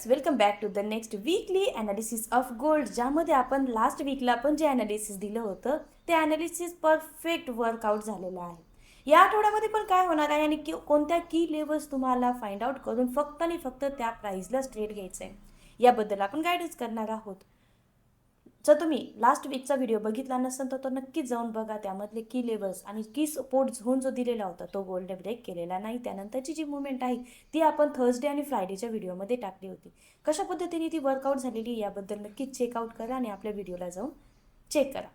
Traders, welcome back to the next weekly analysis of gold, ज्यामध्ये आपण last वीकला पण जे ॲनालिसिस दिलं होतं ते ॲनालिसिस परफेक्ट वर्कआउट झालेलं आहे. या आठवड्यामध्ये पण काय होणार आहे आणि कोणत्या की लेवल्स तुम्हाला फाइंड आउट करून फक्त आणि फक्त त्या प्राईजलाच ट्रेड घ्यायचं आहे याबद्दल आपण गाईडन्स करणार आहोत. जर तुम्ही लास्ट वीकचा व्हिडिओ बघितला नसेल तर तो नक्कीच जाऊन बघा. त्यामधले की लेवल्स आणि की सपोर्ट झोन जो दिलेला होता तो गोल्डने ब्रेक केलेला नाही. त्यानंतरची जी मुवमेंट आहे ती आपण थर्सडे आणि फ्रायडेच्या व्हिडिओमध्ये टाकली होती. कशा पद्धतीने ती वर्कआउट झालेली याबद्दल नक्कीच चेकआउट करा आणि आपल्या व्हिडिओला जाऊन चेक करा.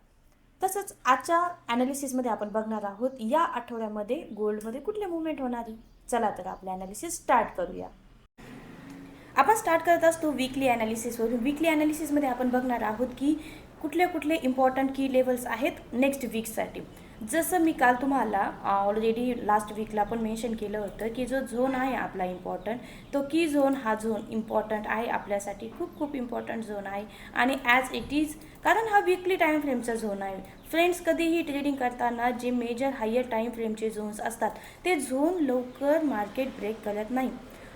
तसंच आजच्या ॲनालिसिसमध्ये आपण बघणार आहोत या आठवड्यामध्ये गोल्डमध्ये कुठले मुवमेंट होणार आहे. चला तर आपलं ॲनालिसिस स्टार्ट करूया. आपण स्टार्ट करत असतो वीकली ॲनालिसिसवरून. वीकली ॲनालिसिसमध्ये आपण बघणार आहोत की कुठले इम्पॉर्टंट की लेवल्स आहेत नेक्स्ट वीकसाठी. जसं मी काल तुम्हाला ऑलरेडी लास्ट वीकला पण मेन्शन केलं होतं की जो झोन आहे आपला इम्पॉर्टंट, तो की झोन हा झोन इम्पॉर्टंट आहे आपल्यासाठी, खूप इम्पॉर्टंट झोन आहे. आणि ॲज इट इज, कारण हा वीकली टाईम फ्रेमचा झोन आहे. फ्रेंड्स, कधीही ट्रेडिंग करताना जे मेजर हायर टाईम फ्रेमचे झोन्स असतात ते झोन लवकर मार्केट ब्रेक करत नाही.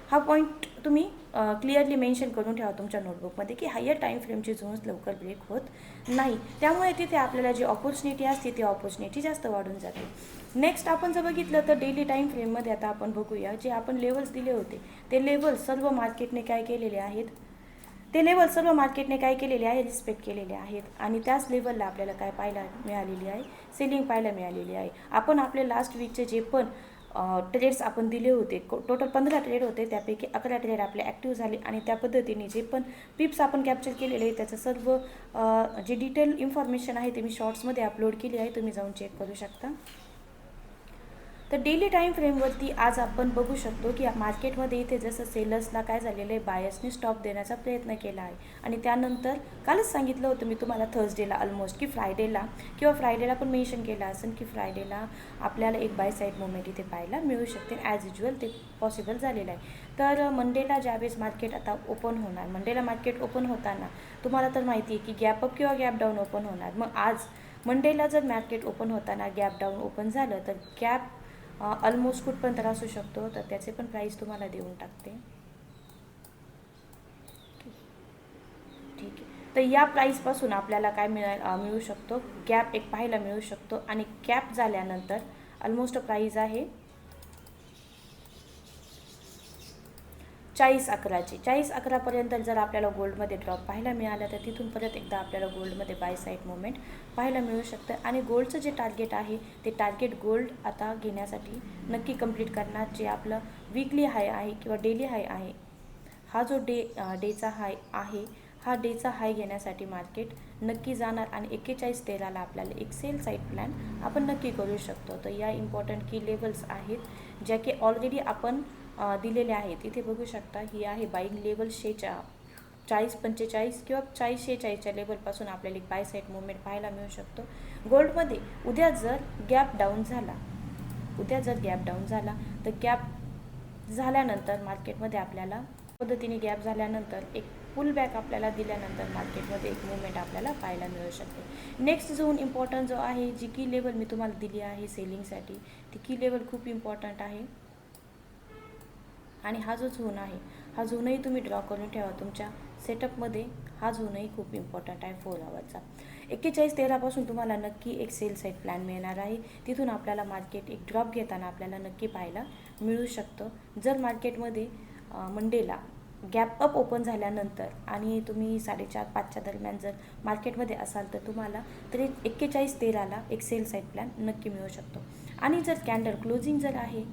हा पॉईंट तुम्ही क्लिअरली मेन्शन करून ठेवा तुमच्या नोटबुकमध्ये की हायर टाईम फ्रेमचे झोन्स लवकर ब्रेक होत नाही. त्यामुळे तिथे आपल्याला जी ऑपॉर्च्युनिटी असते ती ऑपॉर्च्युनिटी जास्त वाढून जाते. नेक्स्ट आपण जर बघितलं तर डेली टाईम फ्रेममध्ये आता आपण बघूया जे आपण लेवल्स दिले होते ते लेवल्स सर्व मार्केटने काय केलेले आहेत, रिस्पेक्ट केलेले आहेत. आणि त्याच लेवलला आपल्याला काय पाहायला मिळालेली आहे, सेलिंग पाहायला मिळालेली आहे. आपण आपले लास्ट वीकचे जे पण ट्रेड्स आपण दिले होते, टोटल 15 ट्रेड होते, त्यापैकी 11 ट्रेड आपले ॲक्टिव्ह झाले. आणि त्या पद्धतीने जे पण पिप्स आपण कॅप्चर केलेले आहे त्याचं सर्व जे डिटेल इन्फॉर्मेशन आहे ते मी शॉर्ट्समध्ये अपलोड केली आहे, तुम्ही जाऊन चेक करू शकता. तर डेली टाईम फ्रेमवरती आज आपण बघू शकतो की मार्केटमध्ये इथे जसं सेलर्सला काय झालेलं आहे, बायर्सने स्टॉप देण्याचा प्रयत्न केला आहे. आणि त्यानंतर कालच सांगितलं होतं मी तुम्हाला थर्सडेला ऑलमोस्ट की फ्रायडेला पण मेन्शन केलं असेल की फ्रायडेला आपल्याला एक बाय साईड मुवमेंट इथे पाहायला मिळू शकते. ॲज युज्युअल ते पॉसिबल झालेलं आहे. तर मंडेला ज्यावेळेस मार्केट आता ओपन होणार, मंडेला मार्केट ओपन होताना तुम्हाला तर माहिती आहे की गॅप अप किंवा गॅप डाऊन ओपन होणार. मग आज मंडेला जर मार्केट ओपन होताना गॅप डाऊन ओपन झालं तर गॅप ऑलमोस्ट कुठपर्यंत असू शकतो, तर त्याचे पण प्राईस तुम्हाला देऊन टाकते. ठीक आहे, तर या प्राईसपासून आपल्याला काय मिळू शकतो, गॅप एक पाहायला मिळू शकतो. आणि गॅप झाल्यानंतर ऑलमोस्ट प्राईस आहे 40-11पर्यंत जर आपल्याला गोल्डमध्ये ड्रॉप पाहायला मिळाला तर तिथून परत एकदा आपल्याला गोल्डमध्ये बाय साईड मुवमेंट पाहायला मिळू शकतं. आणि गोल्डचं जे टार्गेट आहे ते टार्गेट गोल्ड आता घेण्यासाठी नक्की कंप्लीट करणार. जे आपलं वीकली हाय आहे किंवा डेली हाय आहे, हा जो डेचा हाय आहे, हा डेचा हाय घेण्यासाठी मार्केट नक्की जाणार. आणि 41-13ला आपल्याला एक सेल साईड प्लॅन आपण नक्की करू शकतो. तर या इम्पॉर्टंट की लेवल्स आहेत ज्या की ऑलरेडी आपण दिलेले आहेत. इथे बघू शकता, ही आहे बाईंग लेवल 40-45 किंवा 40-46च्या लेवलपासून आपल्याला एक बाय साईड मुवमेंट पाहायला मिळू शकतो. गोल्डमध्ये उद्या जर गॅप डाऊन झाला तर गॅप झाल्यानंतर मार्केटमध्ये आपल्याला पद्धतीने गॅप झाल्यानंतर एक पुल बॅक आपल्याला दिल्यानंतर मार्केटमध्ये एक मुवमेंट आपल्याला पाहायला मिळू शकते. नेक्स्ट झोन इम्पॉर्टंट जो आहे, जी की लेवल मी तुम्हाला दिली आहे सेलिंगसाठी, ती की लेवल खूप इम्पॉर्टंट आहे. आणि हा जो झोन आहे, हा झोनही तुम्ही ड्रॉ करून ठेवा तुमच्या सेटअपमध्ये. हा झोनही खूप इम्पॉर्टंट आहे 4 आवरचा. 41-13पासून तुम्हाला नक्की एक सेल साईड प्लॅन मिळणार आहे. तिथून आपल्याला मार्केट एक ड्रॉप घेताना आपल्याला नक्की पाहायला मिळू शकतं. जर मार्केटमध्ये मंडेला गॅप अप ओपन झाल्यानंतर आणि तुम्ही 4:30-5च्या दरम्यान जर मार्केटमध्ये असाल तर तुम्हाला तरी 41-13ला एक सेल साईड प्लॅन नक्की मिळू शकतो. आणि जर कॅन्डल क्लोजिंग जर आहे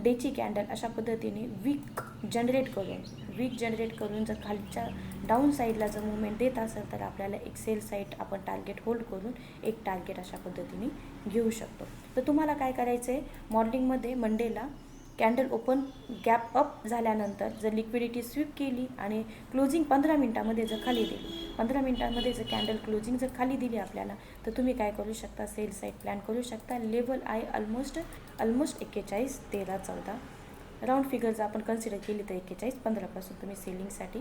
डेची कॅन्डल अशा पद्धतीने वीक जनरेट करून जर खालच्या डाऊन साईडला जर मुवमेंट देत असेल तर आपल्याला एक सेल साईड आपण टार्गेट होल्ड करून एक टार्गेट अशा पद्धतीने घेऊ शकतो. तर तुम्हाला काय करायचं आहे, मॉर्निंगमध्ये मंडेला कॅन्डल ओपन गॅप अप झाल्यानंतर जर लिक्विडिटी स्वीप केली आणि क्लोजिंग 15 मिनटामध्ये जर खाली दिली, 15 मिनटांमध्ये जर कॅन्डल क्लोजिंग जर खाली दिली आपल्याला, तर तुम्ही काय करू शकता, सेल साईड प्लॅन करू शकता. लेवल आहे ऑलमोस्ट 41-13-14 राऊंड फिगर जर आपण कन्सिडर केली तर 41-15पासून तुम्ही सेलिंगसाठी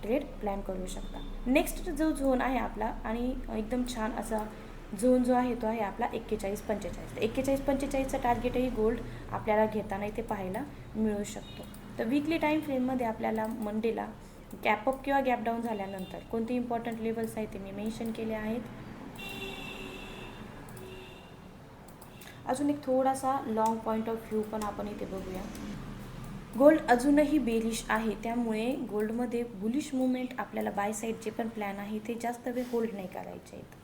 ट्रेड प्लॅन करू शकता. नेक्स्ट जो झोन आहे आपला आणि एकदम छान असा झोन जो आहे तो आहे आपला 41-45. 41-45चा टार्गेटही गोल्ड आपल्याला घेताना इथे पाहायला मिळू शकतो. तर वीकली टाईम फ्रेममध्ये आपल्याला मंडेला गॅप अप किंवा गॅप डाऊन झाल्यानंतर कोणते इम्पॉर्टंट लेवल्स आहेत ते मी मेन्शन केले आहेत. अजून एक थोडासा लॉंग पॉईंट ऑफ व्ह्यू पण आपण इथे बघूया. गोल्ड अजूनही बेरिश आहे, त्यामुळे गोल्डमध्ये बुलिश मुवमेंट आपल्याला बाय साईडचे पण प्लॅन आहे ते जास्त वेळ होल्ड नाही करायचे आहेत.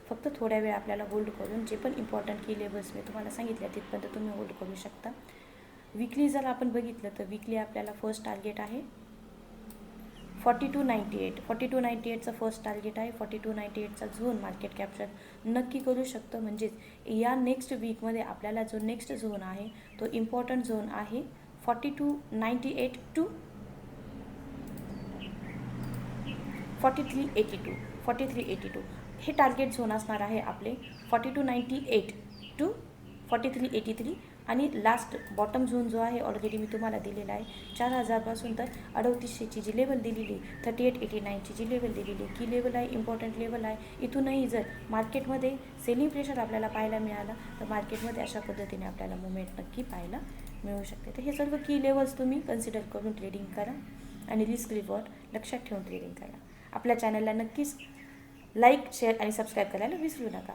फक्त थोड्या वेळ आपल्याला होल्ड करून जे पण इम्पॉर्टंट की लेवल्स मी तुम्हाला सांगितले तिथपर्यंत तुम्ही होल्ड करू शकता. वीकली जर आपण बघितलं तर वीकली आपल्याला फर्स्ट टार्गेट आहे 4298. 4298चं फर्स्ट टार्गेट आहे. 4298चा झोन मार्केट कॅप्चर नक्की करू शकतं. म्हणजेच या नेक्स्ट वीकमध्ये आपल्याला जो नेक्स्ट झोन आहे तो इम्पॉर्टंट झोन आहे 4298 टू 4382. 4382 हे टार्गेट झोन असणार आहे आपले 4298 टू 4383. आणि लास्ट बॉटम झोन जो आहे ऑलरेडी मी तुम्हाला दिलेला आहे 4000पासून तर 3800ची जी लेवल दिलेली 3889ची जी लेवल दिलेली की लेवल आहे, इम्पॉर्टंट लेवल आहे. इथूनही जर मार्केटमध्ये सेलिंग प्रेशर आपल्याला पाहायला मिळाला तर मार्केटमध्ये अशा पद्धतीने आपल्याला मुवमेंट नक्की पाहायला मिळू शकते. तर हे सर्व की लेवल्स तुम्ही कन्सिडर करून ट्रेडिंग करा आणि रिस्क रिवॉर्ड लक्षात ठेवून ट्रेडिंग करा. आपल्या चॅनलला नक्कीच लाईक, शेअर आणि सबस्क्राईब करायला विसरू नका.